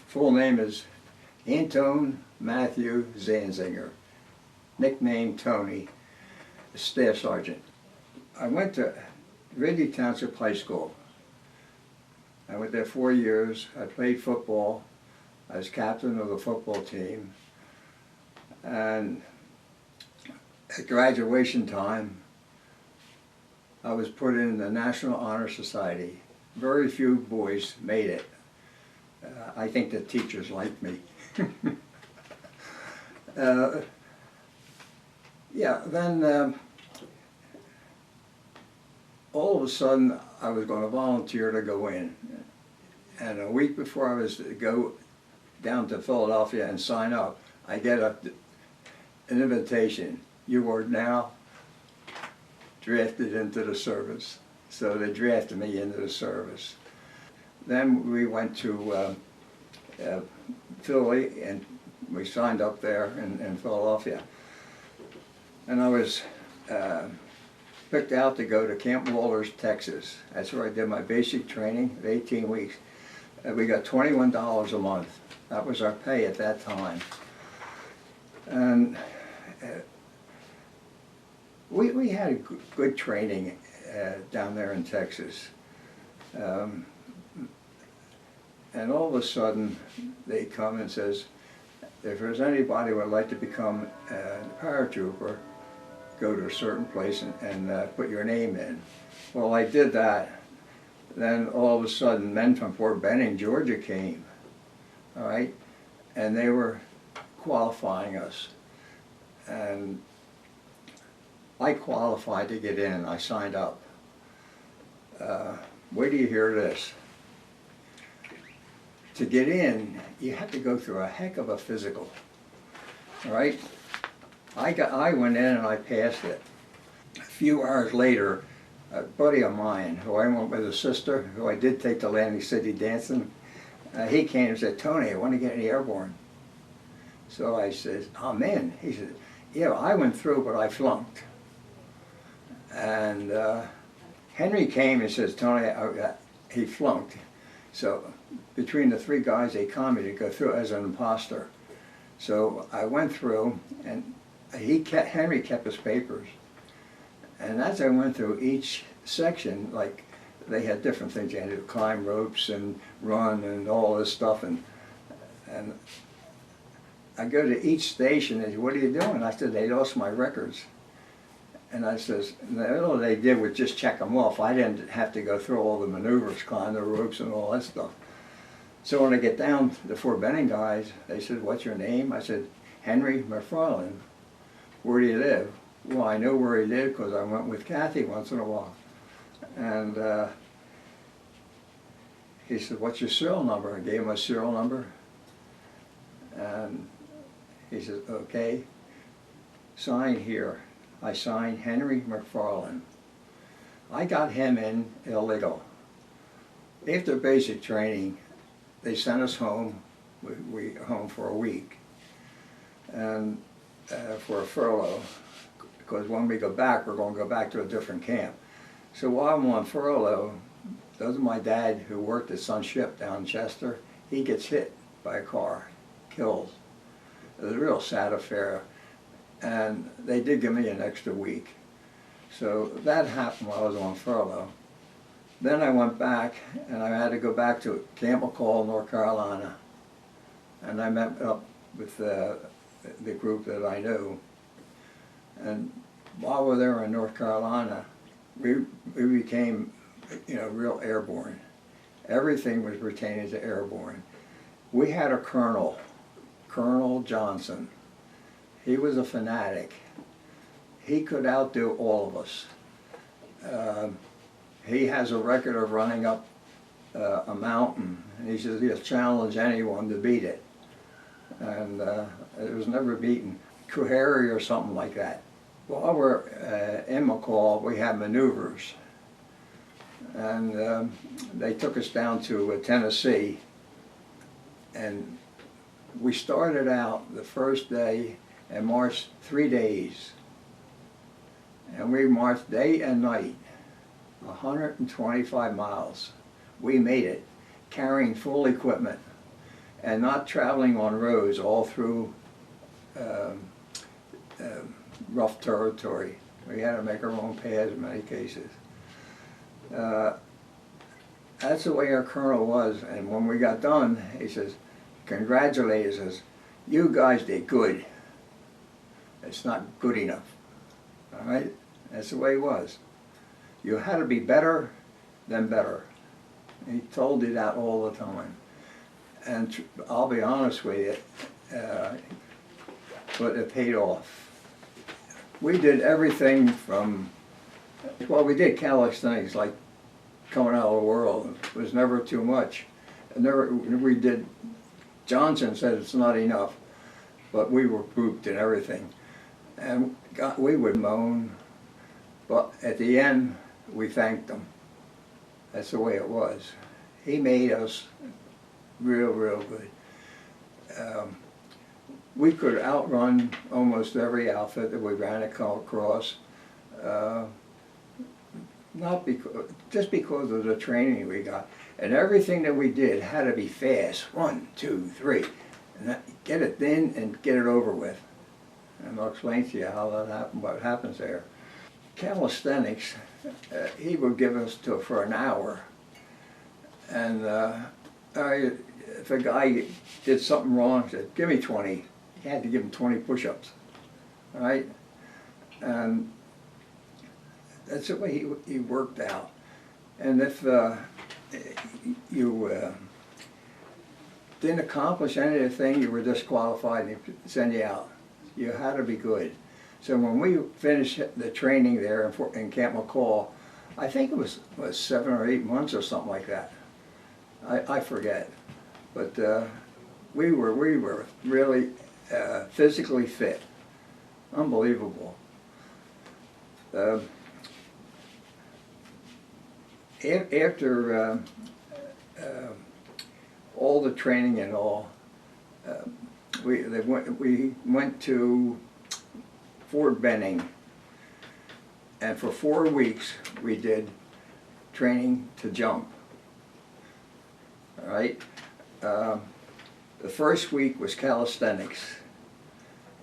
Full name is Anton Matthew Zanzinger, nicknamed Tony, Staff Sergeant. I went to Ridley Township High School. I went there 4 years. I played football. I was captain of the football team. And at graduation time, I was put in the National Honor Society. Very few boys made it. I think the teachers liked me. Yeah, then all of a sudden I was going to volunteer to go in. And a week before I was to go down to Philadelphia and sign up, I get an invitation. You are now drafted into the service. So they drafted me into the service. Then we went to Philly and we signed up there in Philadelphia. And I was picked out to go to Camp Walters, Texas. That's where I did my basic training of 18 weeks. We got $21 a month. That was our pay at that time. And we had a good training down there in Texas. And all of a sudden, they come and says, if there's anybody who would like to become a paratrooper, go to a certain place and put your name in. Well, I did that. Then all of a sudden, men from Fort Benning, Georgia came, all right? And they were qualifying us. And I qualified to get in. I signed up. Wait till you hear this. To get in, you have to go through a heck of a physical, all right? I went in and I passed it. A few hours later, a buddy of mine, who I went with his sister, who I did take to Atlantic City dancing, he came and said, Tony, I want to get in the airborne. So I said, I'm in. He said, yeah, I went through, but I flunked. And Henry came and says, Tony, he flunked. So between the three guys, they called me to go through as an imposter. So I went through, and Henry kept his papers. And as I went through each section, like they had different things. You had to climb ropes and run and all this stuff. And I go to each station and what are you doing? I said, they lost my records. And I says, all they did was just check them off. I didn't have to go through all the maneuvers, climb the ropes and all that stuff. So when I get down to the Fort Benning guys, they said, what's your name? I said, Henry McFarland. Where do you live? Well, I know where he lived because I went with Kathy once in a while. And he said, what's your serial number? I gave him a serial number. And he said, okay, sign here. I signed Henry McFarland. I got him in illegal. After basic training, they sent us home. We home for a week, and for a furlough, because when we go back, we're going to go back to a different camp. So while I'm on furlough, my dad, who worked at Sun Ship down in Chester, he gets hit by a car, killed. It was a real sad affair. And they did give me an extra week. So that happened while I was on furlough. Then I went back, and I had to go back to Camp McCall, North Carolina. And I met up with the group that I knew. And while we were there in North Carolina, we became, real airborne. Everything was pertaining to airborne. We had a colonel, Colonel Johnson. He was a fanatic. He could outdo all of us. He has a record of running up a mountain. And he says he'll challenge anyone to beat it. And it was never beaten. Kuhari or something like that. While we're in McCall, we had maneuvers. And they took us down to Tennessee. And we started out the first day and marched 3 days. And we marched day and night, 125 miles. We made it, carrying full equipment. and not traveling on roads all through rough territory. We had to make our own paths in many cases. That's the way our colonel was, and when we got done, he says, congratulate us, says, you guys did good. It's not good enough. All right? That's the way it was. You had to be better than better. He told you that all the time. And I'll be honest with you, but it paid off. We did everything from, well, we did calisthenics like coming out of the world. It was never too much. We did, Johnson said it's not enough, but we were grouped in everything. And we would moan, but at the end, we thanked him. That's the way it was. He made us real, real good. We could outrun almost every outfit that we ran across, just because of the training we got. And everything that we did had to be fast. 1, 2, 3. And get it in and get it over with. And I'll explain to you how that happened, what happens there. Calisthenics, he would give us for an hour. And if a guy did something wrong, he said, give me 20. He had to give him 20 push-ups, all right? And that's the way he worked out. And if you didn't accomplish anything, you were disqualified and he'd send you out. You had to be good. So when we finished the training there in Camp McCall, I think it was 7 or 8 months or something like that. I forget. But we were really physically fit. Unbelievable. After all the training and all, we went to Fort Benning, and for 4 weeks we did training to jump. All right. The first week was calisthenics,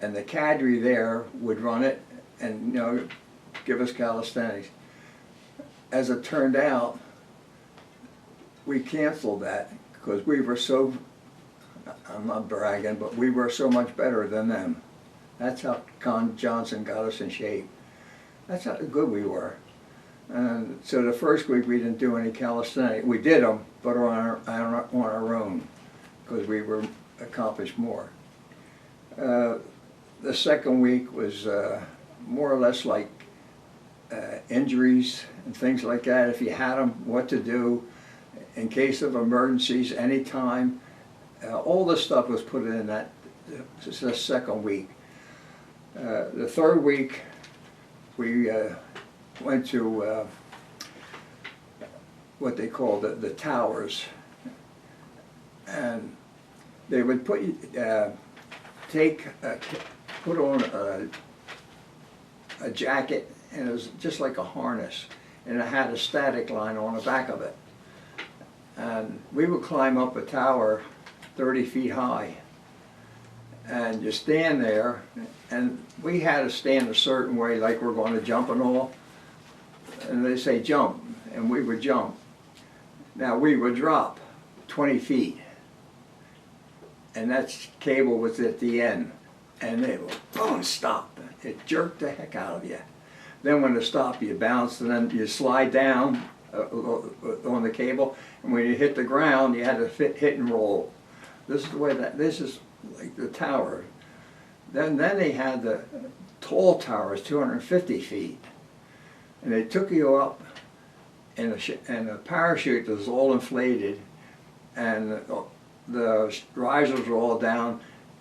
and the cadre there would run it and give us calisthenics. As it turned out, we canceled that because we were so, I'm not bragging, but we were so much better than them. That's how Con Johnson got us in shape. That's how good we were. And so the first week we didn't do any calisthenics. We did them, but on our own, because we were accomplished more. The second week was more or less like injuries and things like that. If you had them, what to do in case of emergencies, anytime. All this stuff was put in that the second week. The third week, we went to what they call the towers, and they would put put on a jacket, and it was just like a harness, and it had a static line on the back of it. And we would climb up a tower 30 feet high, and you stand there, and we had to stand a certain way, like we're going to jump and all, and they say jump, and we would jump. Now we would drop 20 feet, and that cable was at the end, and they would, boom, stop. It jerked the heck out of you. Then when it stopped, you bounce, and then you slide down on the cable, and when you hit the ground, you had to hit and roll. This is the way this is like the tower. Then they had the tall towers, 250 feet, and they took you up in a parachute that was all inflated, and the risers were all down,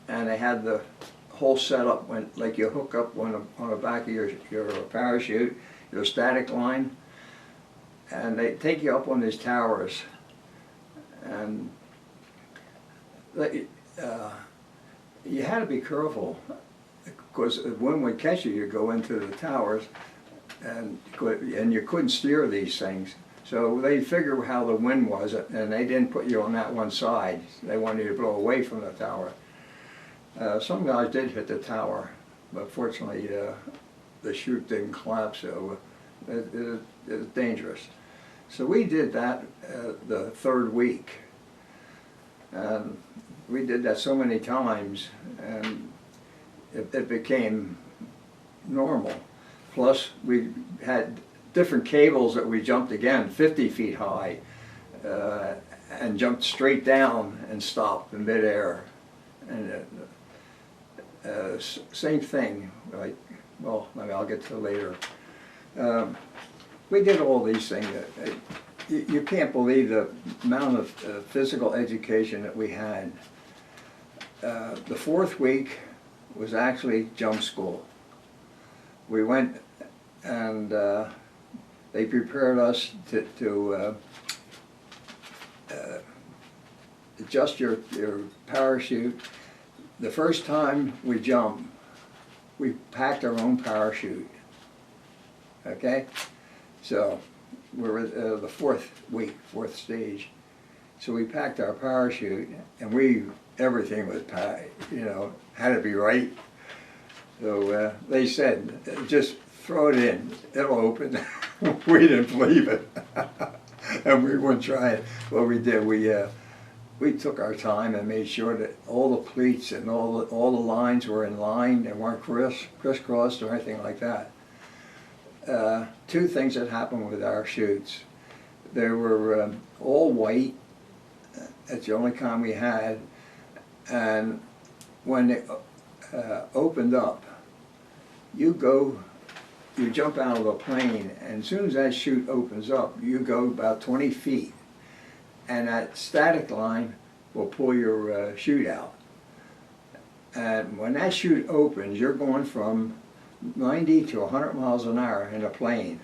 and they had the whole setup like you hook up on the back of your parachute, your static line, and they take you up on these towers, and you had to be careful because if wind would catch you, you'd go into the towers, and you couldn't steer these things. So they figured how the wind was, and they didn't put you on that one side. They wanted you to blow away from the tower. Some guys did hit the tower, but fortunately the chute didn't collapse, so it was dangerous. So we did that the third week. And we did that so many times, and it became normal. Plus, we had different cables that we jumped again, 50 feet high, and jumped straight down and stopped in midair. And same thing, like, well, maybe I'll get to it later. We did all these things. You can't believe the amount of physical education that we had. The fourth week was actually jump school. We went and they prepared us to adjust your parachute. The first time we jumped, we packed our own parachute. Okay? So we're at the fourth week, fourth stage. So we packed our parachute, and everything was packed, you know, had to be right. So they said, just throw it in, it'll open. We didn't believe it, and we wouldn't try it. What we did, we took our time and made sure that all the pleats and all the lines were in line. They weren't crisscrossed or anything like that. Two things that happened with our chutes. They were all white. That's the only kind we had. And when they opened up, you jump out of the plane, and as soon as that chute opens up, you go about 20 feet. And that static line will pull your chute out. And when that chute opens, you're going from 90 to 100 miles an hour in a plane.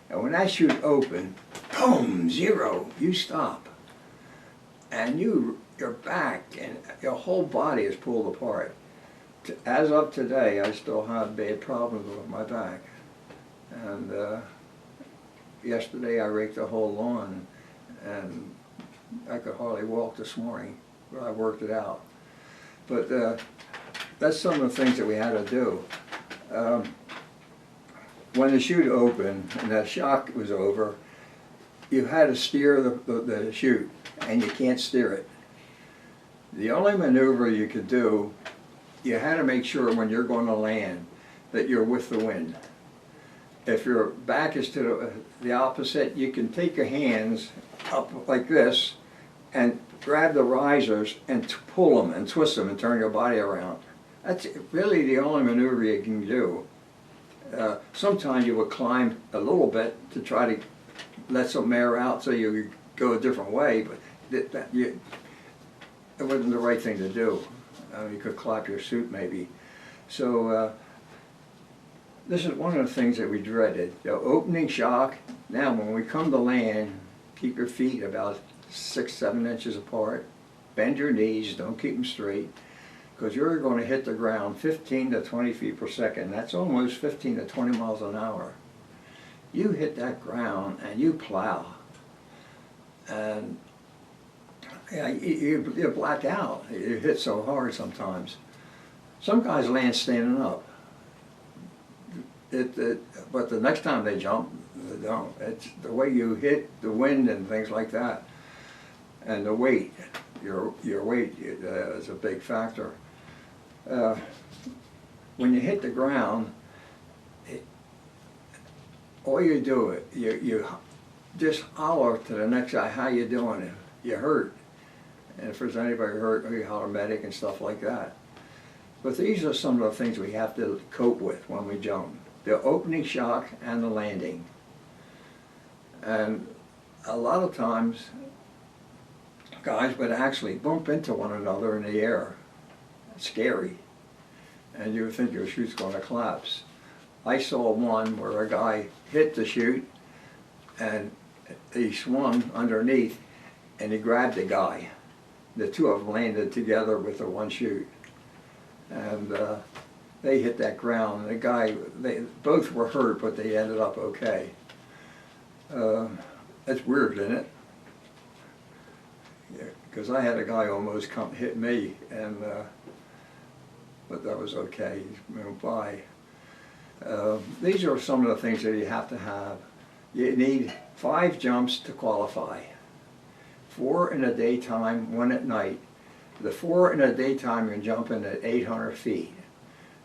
And when that chute opens, boom, zero, you stop. And your back and your whole body is pulled apart. As of today, I still have bad problems with my back. And yesterday I raked the whole lawn, and I could hardly walk this morning, but I worked it out. But that's some of the things that we had to do. When the chute opened and the shock was over, you had to steer the chute, and you can't steer it. The only maneuver you could do, you had to make sure when you're going to land that you're with the wind. If your back is to the opposite, you can take your hands up like this and grab the risers and pull them and twist them and turn your body around. That's really the only maneuver you can do. Sometimes you would climb a little bit to try to let some air out so you could go a different way, but it wasn't the right thing to do. You could clap your suit maybe. So this is one of the things that we dreaded. The opening shock. Now when we come to land, keep your feet about 6-7 inches apart. Bend your knees, don't keep them straight, because you're going to hit the ground 15 to 20 feet per second. That's almost 15 to 20 miles an hour. You hit that ground and you plow. And yeah, you black out. You hit so hard sometimes. Some guys land standing up. But the next time they jump, they don't. It's the way you hit the wind and things like that. And the weight, your weight is a big factor. When you hit the ground, all you do, you just holler to the next guy, how you doing? You hurt. And if there's anybody hurt, you holler medic and stuff like that. But these are some of the things we have to cope with when we jump. The opening shock and the landing. And a lot of times, guys would actually bump into one another in the air. It's scary. And you would think your chute's going to collapse. I saw one where a guy hit the chute and he swung underneath and he grabbed the guy. The two of them landed together with the one chute. And they hit that ground. The guy, they both were hurt, but they ended up okay. That's weird, isn't it? Yeah, because I had a guy almost come hit me, and but that was okay. He went by. These are some of the things that you have to have. You need 5 jumps to qualify. 4 in the daytime, 1 at night. The 4 in the daytime you're jumping at 800 feet,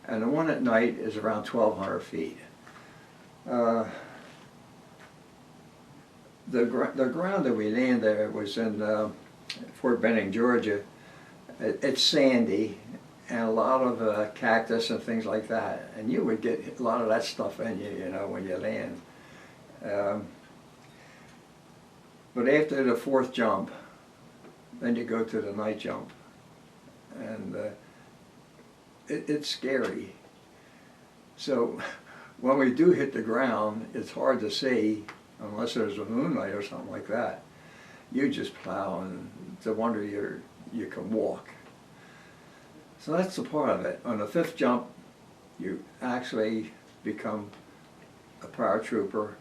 and the 1 at night is around 1,200 feet. The ground that we landed at was in Fort Benning, Georgia. It's sandy and a lot of cactus and things like that, and you would get a lot of that stuff in you, you know, when you land. But after the 4th jump, then you go to the night jump, and it's scary. So when we do hit the ground, it's hard to see unless there's a moonlight or something like that. You just plow, and it's a wonder you can walk. So that's the part of it. On the 5th jump, you actually become a paratrooper.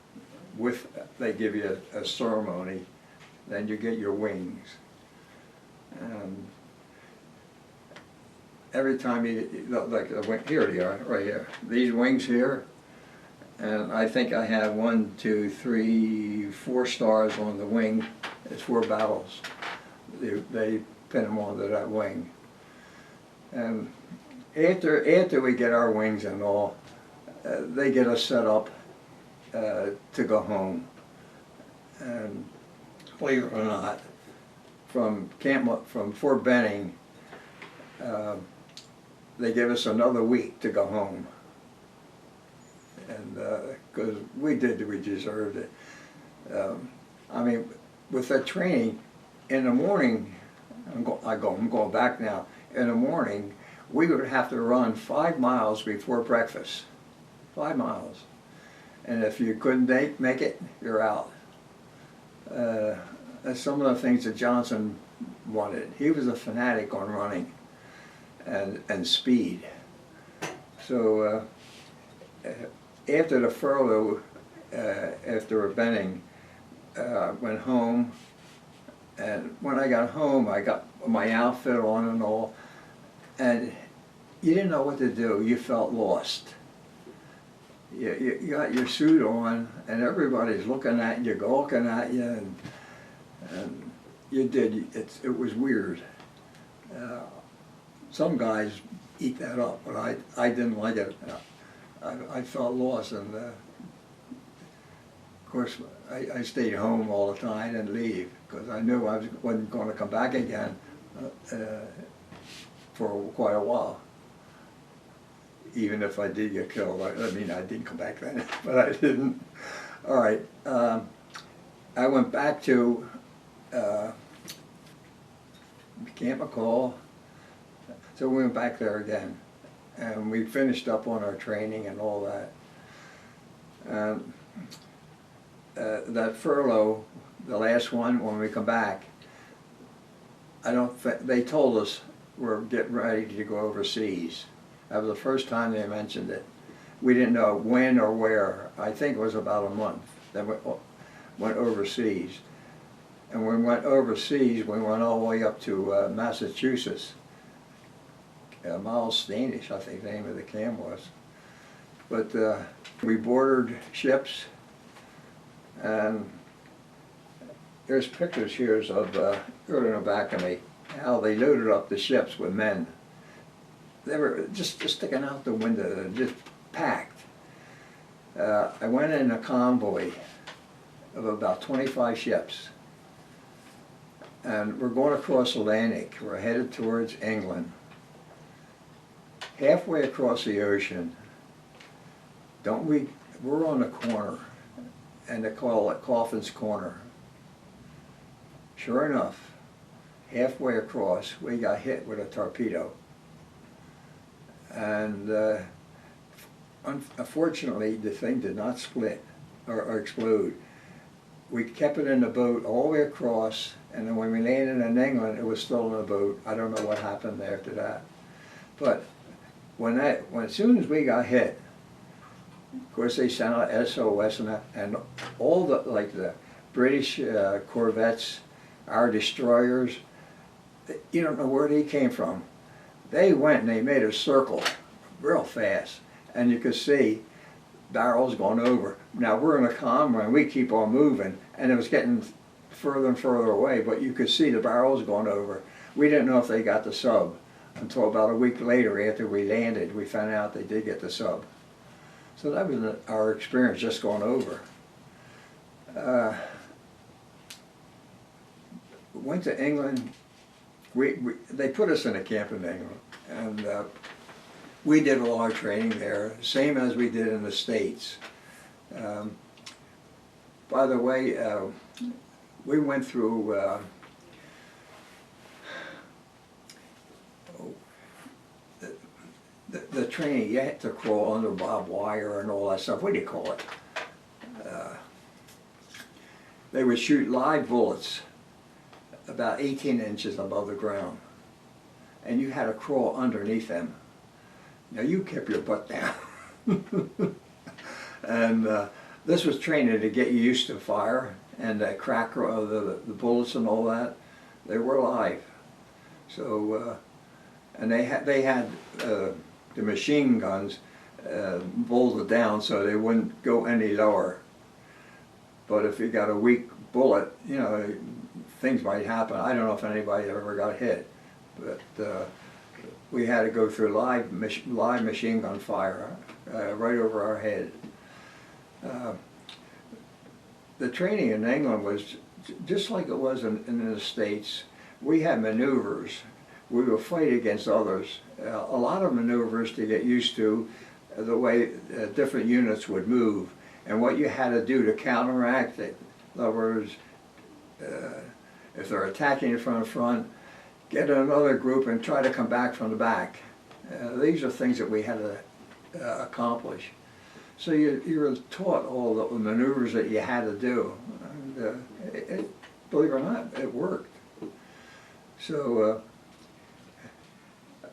They give you a ceremony, then you get your wings. And every time here they are, right here. These wings here, and I think I have 1, 2, 3, 4 stars on the wing. It's 4 battles. They pin them onto that wing. And after we get our wings and all, they get us set up to go home. And believe it or not, from Fort Benning, they give us another week to go home. And because we deserved it. I mean, with that training, in the morning, I'm going back now. In the morning, we would have to run 5 miles before breakfast. 5 miles. And if you couldn't make it, you're out. That's some of the things that Johnson wanted. He was a fanatic on running and speed. So after the furlough, after Benning, went home. And when I got home, I got my outfit on and all, and you didn't know what to do. You felt lost. You got your suit on, and everybody's looking at you, gawking at you, and you did. It was weird. Some guys eat that up, but I didn't like it. I felt lost, and of course I stayed home all the time and leave because I knew I wasn't going to come back again for quite a while. Even if I did get killed, I mean, I didn't come back then, but I didn't. All right, I went back to Camp McCall, so we went back there again, and we finished up on our training and all that. That furlough, the last one, when we come back, they told us we're getting ready to go overseas. That was the first time they mentioned it. We didn't know when or where. I think it was about a month that we went overseas. And when we went overseas, we went all the way up to Massachusetts. Miles Standish, I think the name of the camp was. But we boarded ships, and there's pictures here of, right in the back of me, how they loaded up the ships with men. They were just sticking out the window, just packed. I went in a convoy of about 25 ships, and we're going across the Atlantic. We're headed towards England. Halfway across the ocean, we're on the corner, and they call it Coffin's Corner. Sure enough, halfway across, we got hit with a torpedo. And unfortunately, the thing did not split or explode. We kept it in the boat all the way across, and then when we landed in England, it was still in the boat. I don't know what happened after that. But as soon as we got hit, of course they sent out SOS and all the British corvettes, our destroyers. You don't know where they came from. They went and they made a circle real fast, and you could see barrels going over. Now we're in a calm run, we keep on moving, and it was getting further and further away, but you could see the barrels going over. We didn't know if they got the sub until about a week later after we landed. We found out they did get the sub. So that was our experience just going over. Went to England. They put us in a camp in England, and we did all our training there, same as we did in the States. By the way, we went through the training. You had to crawl under barbed wire and all that stuff. What do you call it? They would shoot live bullets about 18 inches above the ground, and you had to crawl underneath them. Now you kept your butt down. And this was training to get you used to fire and the crack of the bullets and all that. They were live. So, and they had the machine guns bolted down so they wouldn't go any lower. But if you got a weak bullet, you know, things might happen. I don't know if anybody ever got hit, but we had to go through live machine gun fire right over our head. The training in England was just like it was in the States. We had maneuvers. We would fight against others. A lot of maneuvers to get used to the way different units would move and what you had to do to counteract it. In other words, if they're attacking you from the front, get another group and try to come back from the back. These are things that we had to accomplish. So you were taught all the maneuvers that you had to do. And believe it or not, it worked. So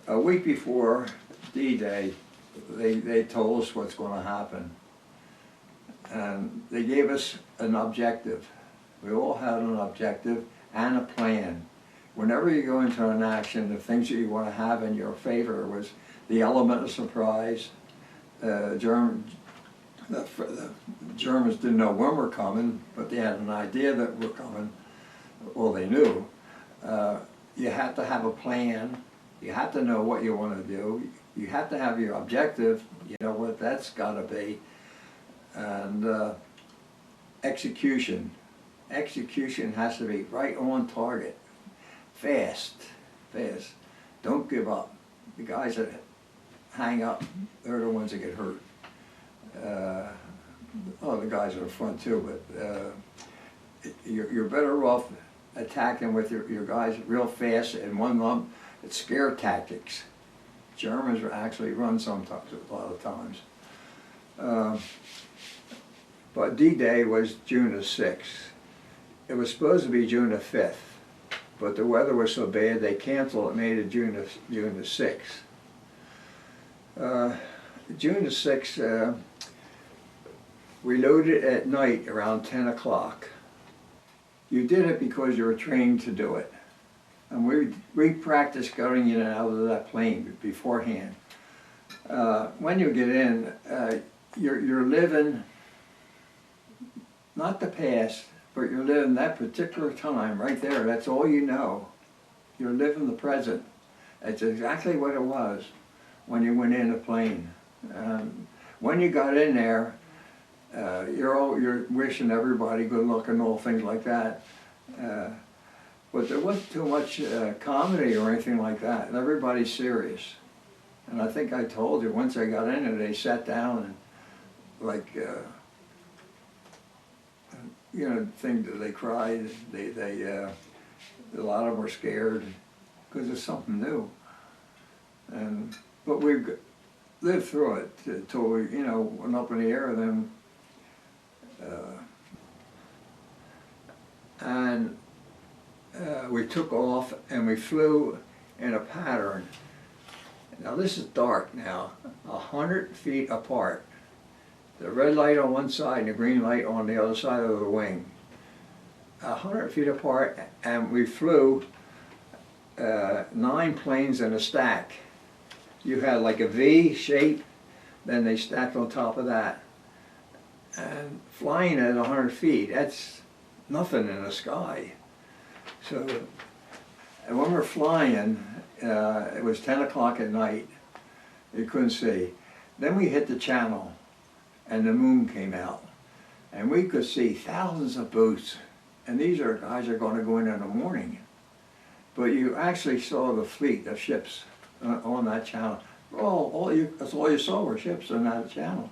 a week before D-Day, they told us what's going to happen. And they gave us an objective. We all had an objective and a plan. Whenever you go into an action, the things that you want to have in your favor was the element of surprise. The Germans didn't know when we're coming, but they had an idea that we're coming. Well, they knew. You had to have a plan. You have to know what you want to do. You have to have your objective. You know what that's got to be. And execution. Execution has to be right on target. Fast. Don't give up. The guys that hang up, they're the ones that get hurt. The guys are fun too, but you're better off attacking with your guys real fast in one lump. It's scare tactics. Germans actually run sometimes, a lot of times. But D-Day was June the 6th. It was supposed to be June the 5th, but the weather was so bad they canceled it, made it June the 6th. June the 6th, we loaded at night around 10 o'clock. You did it because you were trained to do it. And we practiced getting in and out of that plane beforehand. When you get in, you're living, not the past, but you're living that particular time right there. That's all you know. You're living the present. That's exactly what it was when you went in the plane. When you got in there, you're wishing everybody good luck and all things like that. But there wasn't too much comedy or anything like that. Everybody's serious. And I think I told you, once I got in there, they sat down and like, you know, things that they cried. A lot of them were scared because it's something new. But we lived through it until we, you know, went up in the air. Then, we took off and we flew in a pattern. Now this is dark now, 100 feet apart. The red light on one side and the green light on the other side of the wing. 100 feet apart, and we flew 9 planes in a stack. You had like a V shape, then they stacked on top of that. And flying at 100 feet, that's nothing in the sky. So, and when we're flying, it was 10 o'clock at night, you couldn't see. Then we hit the channel, and the moon came out. And we could see thousands of boats. And these are guys are going to go in the morning. But you actually saw the fleet of ships on that channel. That's all you saw were ships on that channel.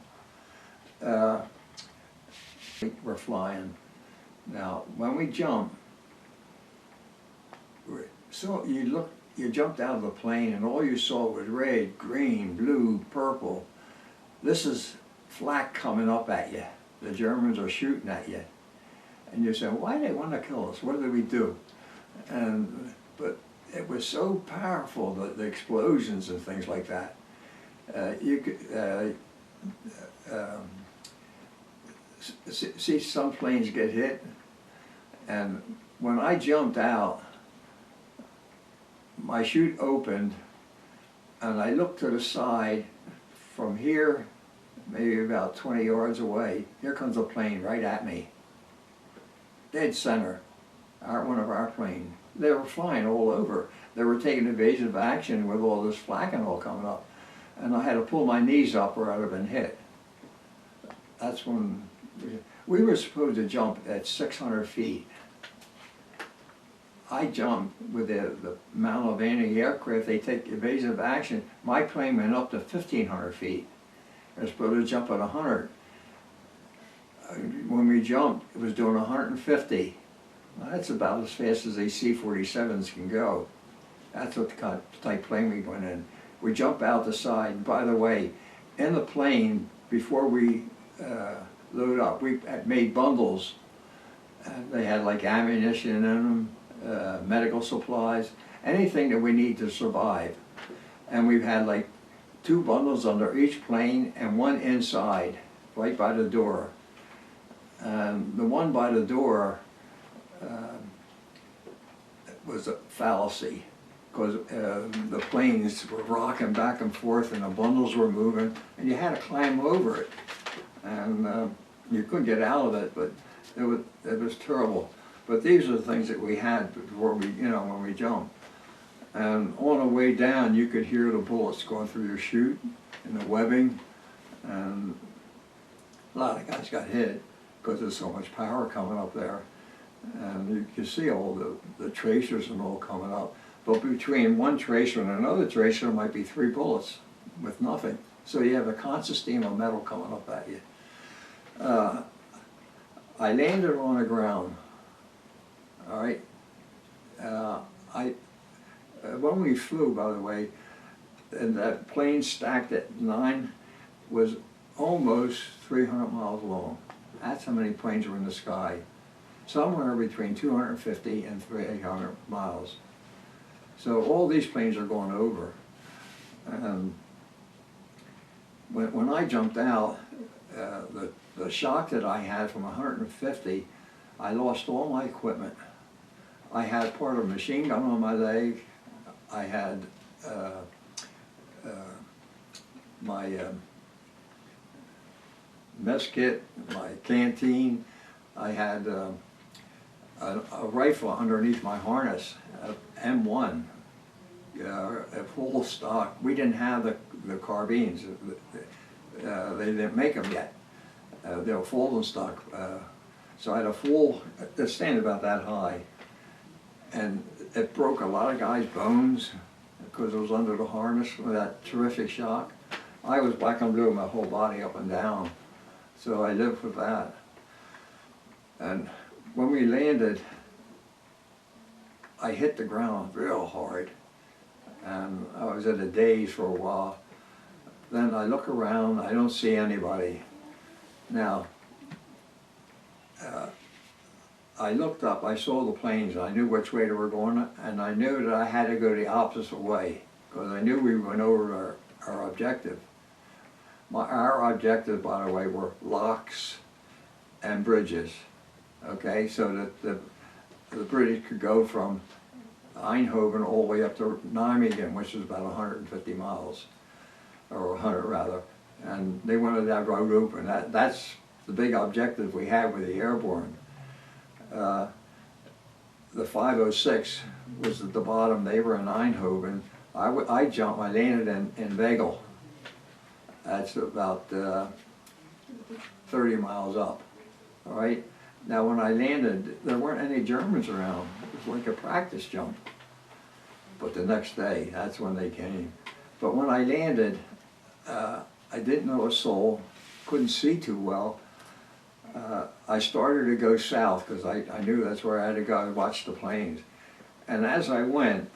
We're flying. Now, when we jump, so you jumped out of the plane and all you saw was red, green, blue, purple. This is flak coming up at you. The Germans are shooting at you. And you say, why do they want to kill us? What did we do? But it was so powerful, the explosions and things like that. You could see some planes get hit. And when I jumped out, my chute opened, and I looked to the side. From here, maybe about 20 yards away, here comes a plane right at me. Dead center, one of our planes. They were flying all over. They were taking evasive action with all this flak and all coming up. And I had to pull my knees up or I'd have been hit. That's when we were supposed to jump at 600 feet. I jumped with the amount of anti-aircraft, they take evasive action. My plane went up to 1,500 feet. I was supposed to jump at 100. When we jumped, it was doing 150. Well, that's about as fast as these C-47s can go. That's what the type plane we went in. We jump out the side. And by the way, in the plane, before we load up, we had made bundles. They had like ammunition in them, medical supplies, anything that we need to survive. And we've had like 2 bundles under each plane and 1 inside, right by the door. The one by the door was a fallacy, because the planes were rocking back and forth and the bundles were moving, and you had to climb over it. And you couldn't get out of it, but it was terrible. But these are the things that we had before we, when we jumped. And on the way down, you could hear the bullets going through your chute and the webbing, and a lot of guys got hit because there's so much power coming up there. And you can see all the tracers and all coming up. But between one tracer and another tracer, there might be 3 bullets with nothing. So you have a constant stream of metal coming up at you. I landed on the ground. All right. When we flew, by the way, and that plane stacked at 9 was almost 300 miles long. That's how many planes were in the sky. Somewhere between 250 and 300 miles. So all these planes are going over. When I jumped out, the shock that I had from 150, I lost all my equipment. I had part of a machine gun on my leg. I had my mess kit, my canteen. I had a rifle underneath my harness, M1, a full stock. We didn't have the carbines. They didn't make them yet. They were folding stock. So I had a full, it stand about that high. And it broke a lot of guys' bones because it was under the harness with that terrific shock. I was black and blue, my whole body up and down. So I lived with that. And when we landed, I hit the ground real hard. And I was at a daze for a while. Then I look around, I don't see anybody. Now, I looked up, I saw the planes, I knew which way they were going, and I knew that I had to go the opposite way, because I knew we went over our objective. Our objective, by the way, were locks and bridges. Okay, so that the British could go from Eindhoven all the way up to Nijmegen, which is about 150 miles, or 100 rather, and they wanted that road open. That's the big objective we had with the airborne. The 506 was at the bottom. They were in Eindhoven. I jumped. I landed in Wegel. That's about 30 miles up. All right. Now, when I landed, there weren't any Germans around. It was like a practice jump. But the next day, that's when they came. But when I landed, I didn't know a soul. Couldn't see too well. I started to go south because I knew that's where I had to go and watch the planes. And as I went,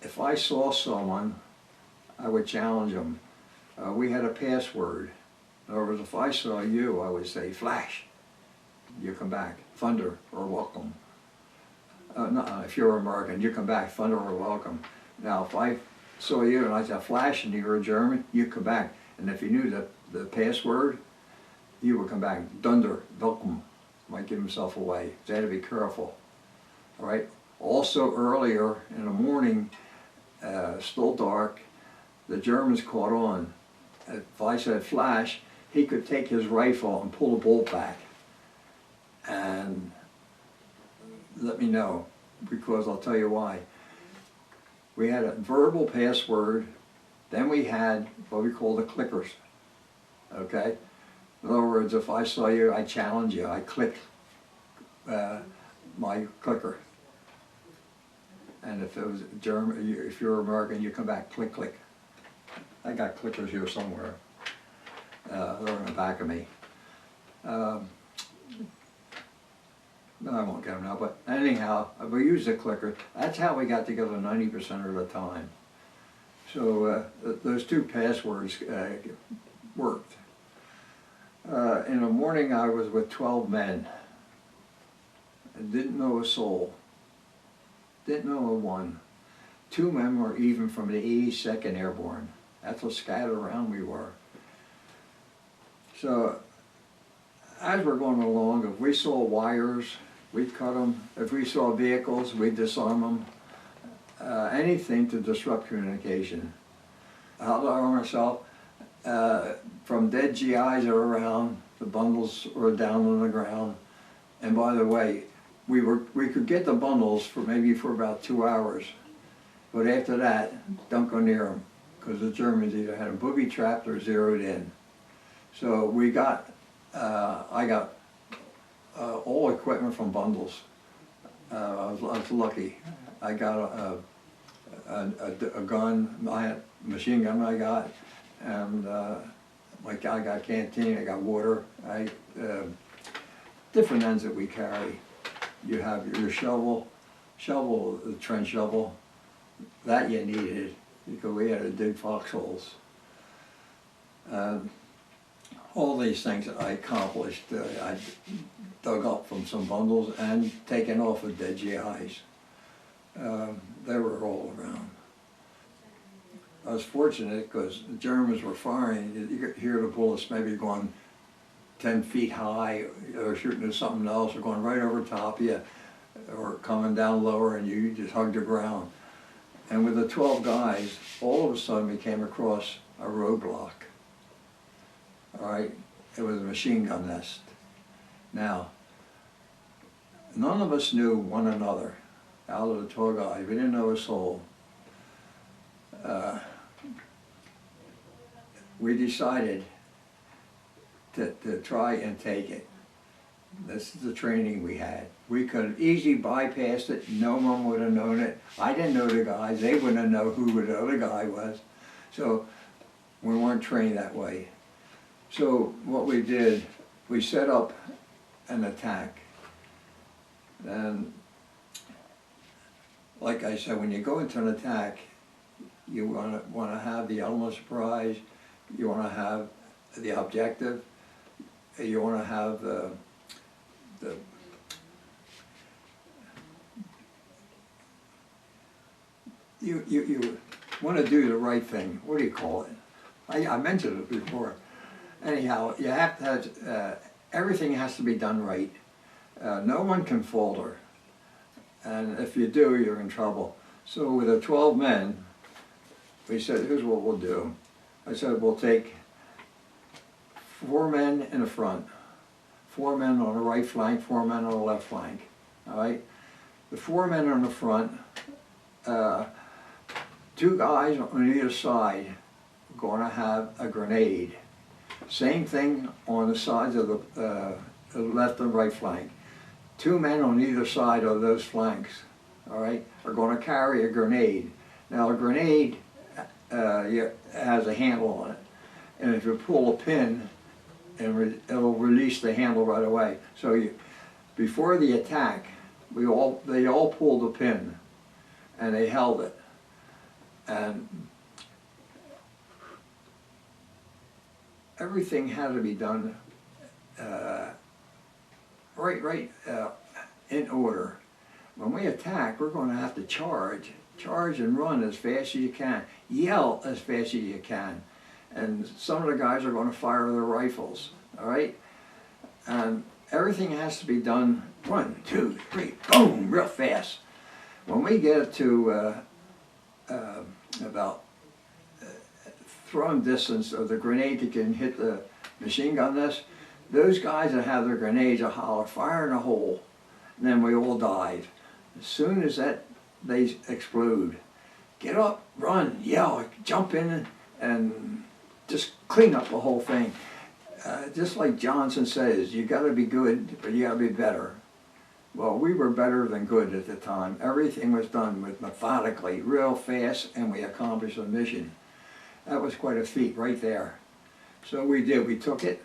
if I saw someone, I would challenge them. We had a password. In other words, if I saw you, I would say, flash, you come back, thunder or welcome. No, if you're American, you come back, thunder or welcome. Now, if I saw you and I said flash and you were a German, you come back. And if you knew the password, you would come back, thunder, welcome. Might give himself away. So you had to be careful. All right. Also earlier in the morning, still dark, the Germans caught on. If I said flash, he could take his rifle and pull the bolt back and let me know, because I'll tell you why. We had a verbal password, then we had what we call the clickers, okay? In other words, if I saw you, I challenge you, I click my clicker. And if it was German, if you're American, you come back, click, click. I got clickers here somewhere. They're in the back of me. No, I won't get them now, but anyhow, we use the clicker. That's how we got together 90% of the time. So those two passwords worked. In the morning I was with 12 men. I didn't know a soul. Didn't know a one. 2 men were even from the 82nd Airborne. That's how scattered around we were. So as we're going along, if we saw wires, we'd cut them. If we saw vehicles, we'd disarm them. Anything to disrupt communication. How to arm ourselves? From dead GIs that were around, the bundles were down on the ground. And by the way, we could get the bundles for about 2 hours. But after that, don't go near them, because the Germans either had them booby-trapped or zeroed in. So we got, I got all equipment from bundles. I was lucky. I got a gun, machine gun I got, and I got canteen, I got water, different ends that we carry. You have your shovel, the trench shovel, that you needed because we had to dig foxholes. All these things that I accomplished, I dug up from some bundles and taken off of dead GIs. They were all around. I was fortunate because the Germans were firing. You could hear the bullets maybe going 10 feet high, or shooting at something else, or going right over top of you, or coming down lower, and you just hugged the ground. And with the 12 guys, all of a sudden we came across a roadblock. All right, it was a machine gun nest. Now, none of us knew one another. Out of the 12 guys, we didn't know a soul. We decided to try and take it. This is the training we had. We could have easily bypassed it. No one would have known it. I didn't know the guys. They wouldn't have known who the other guy was. So we weren't trained that way. So what we did, we set up an attack. And like I said, when you go into an attack, you want to have the element of surprise. You want to have the objective. You want to have you want to do the right thing. What do you call it? I mentioned it before. Anyhow, you have to have, everything has to be done right. No one can falter, and if you do, you're in trouble. So with the 12 men, we said, here's what we'll do. I said, we'll take 4 men in the front, 4 men on the right flank, 4 men on the left flank, all right? The 4 men on the front, 2 guys on either side are going to have a grenade. Same thing on the sides of the left and right flank. 2 men on either side of those flanks, all right, are going to carry a grenade. Now a grenade has a handle on it, and if you pull a pin, it'll release the handle right away. So before the attack, they all pulled the pin, and they held it, and everything had to be done right in order. When we attack, we're going to have to charge and run as fast as you can, yell as fast as you can, and some of the guys are going to fire their rifles, all right? And everything has to be done 1, 2, 3, boom, real fast. When we get to about throwing distance of the grenade that can hit the machine gun nest, those guys that have their grenades will holler, fire in a hole, and then we all dive. As soon as they explode, get up, run, yell, jump in, and just clean up the whole thing. Just like Johnson says, you got to be good, but you got to be better. Well, we were better than good at the time. Everything was done methodically, real fast, and we accomplished the mission. That was quite a feat right there. So we did. We took it,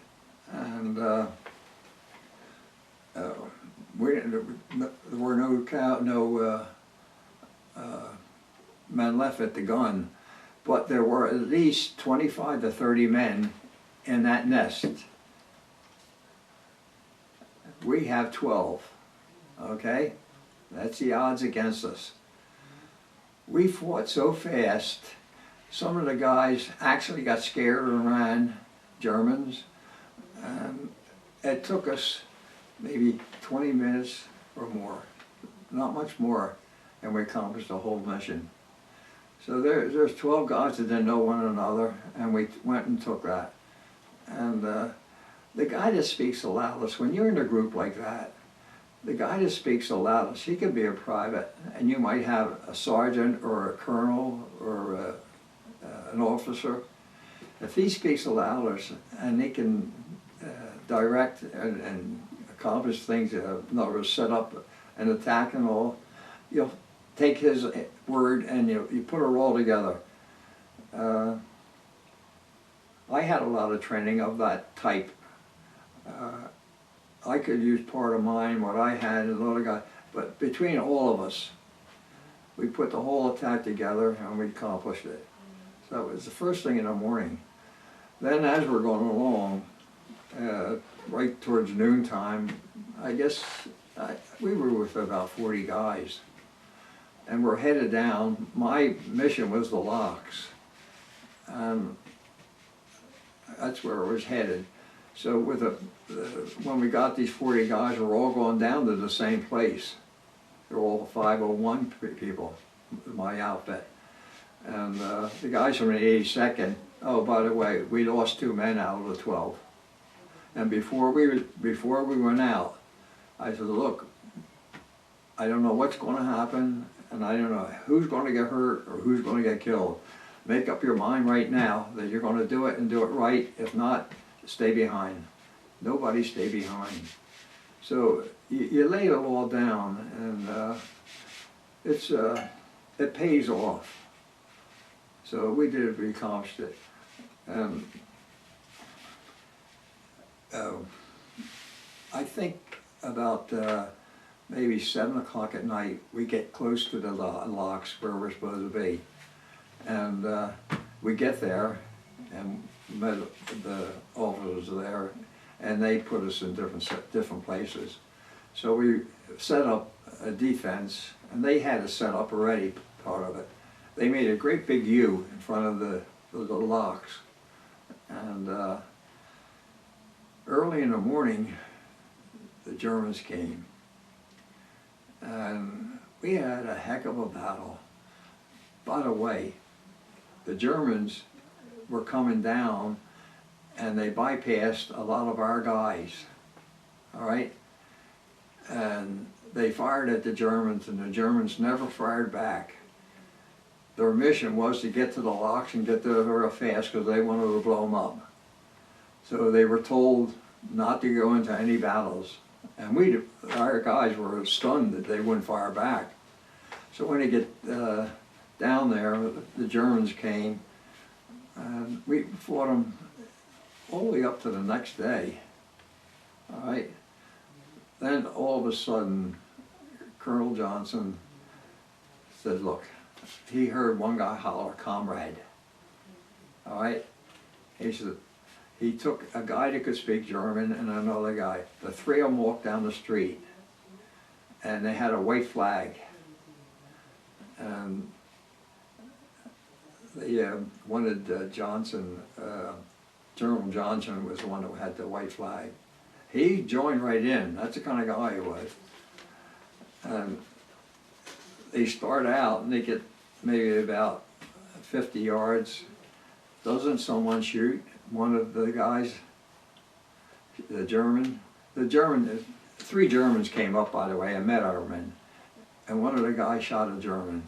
and there were no men left at the gun, but there were at least 25 to 30 men in that nest. We have 12, okay? That's the odds against us. We fought so fast, some of the guys actually got scared and ran, Germans. It took us maybe 20 minutes or more, not much more, and we accomplished the whole mission. So there's 12 guys that didn't know one another, and we went and took that. And the guy that speaks the loudest, when you're in a group like that, the guy that speaks the loudest, he could be a private, and you might have a sergeant or a colonel or an officer. If he speaks the loudest and he can direct and accomplish things, in other words, set up an attack and all, you'll take his word and you put it all together. I had a lot of training of that type. I could use part of mine, what I had, and another guy, but between all of us, we put the whole attack together and we accomplished it. So it was the first thing in the morning. Then as we're going along, right towards noontime, I guess we were with about 40 guys. And we're headed down. My mission was the locks. That's where it was headed. So with when we got these 40 guys, we're all going down to the same place. They're all 501 people, my outfit. And the guys from the 82nd, oh, by the way, we lost 2 men out of the 12. And before we went out, I said, look, I don't know what's going to happen, and I don't know who's going to get hurt or who's going to get killed. Make up your mind right now that you're going to do it and do it right. If not, stay behind. Nobody stay behind. So you lay it all down, and it pays off. So we did it, we accomplished it. I think about maybe 7 o'clock at night, we get close to the locks where we're supposed to be. And we get there, and met the officers there, and they put us in different places. So we set up a defense, and they had it set up already, part of it. They made a great big U in front of the locks. And early in the morning, the Germans came. And we had a heck of a battle. By the way, the Germans were coming down and they bypassed a lot of our guys, all right? And they fired at the Germans, and the Germans never fired back. Their mission was to get to the locks and get there real fast because they wanted to blow them up. So they were told not to go into any battles. And our guys were stunned that they wouldn't fire back. So when they get down there, the Germans came, and we fought them all the way up to the next day. All right. Then all of a sudden, Colonel Johnson said, look, he heard one guy holler, "Comrade." All right. He said, he took a guy that could speak German and another guy. The three of them walked down the street, and they had a white flag. And they wanted Johnson, General Johnson was the one who had the white flag. He joined right in. That's the kind of guy he was. And they start out and they get maybe about 50 yards. Doesn't someone shoot one of the guys, the German? Three Germans came up, by the way, and met our men. And one of the guys shot a German.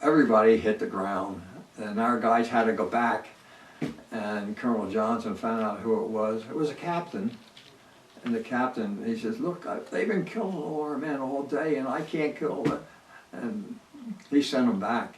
Everybody hit the ground, and our guys had to go back, and Colonel Johnson found out who it was. It was a captain, and the captain, he says, look, they've been killing all our men all day, and I can't kill them. And he sent them back.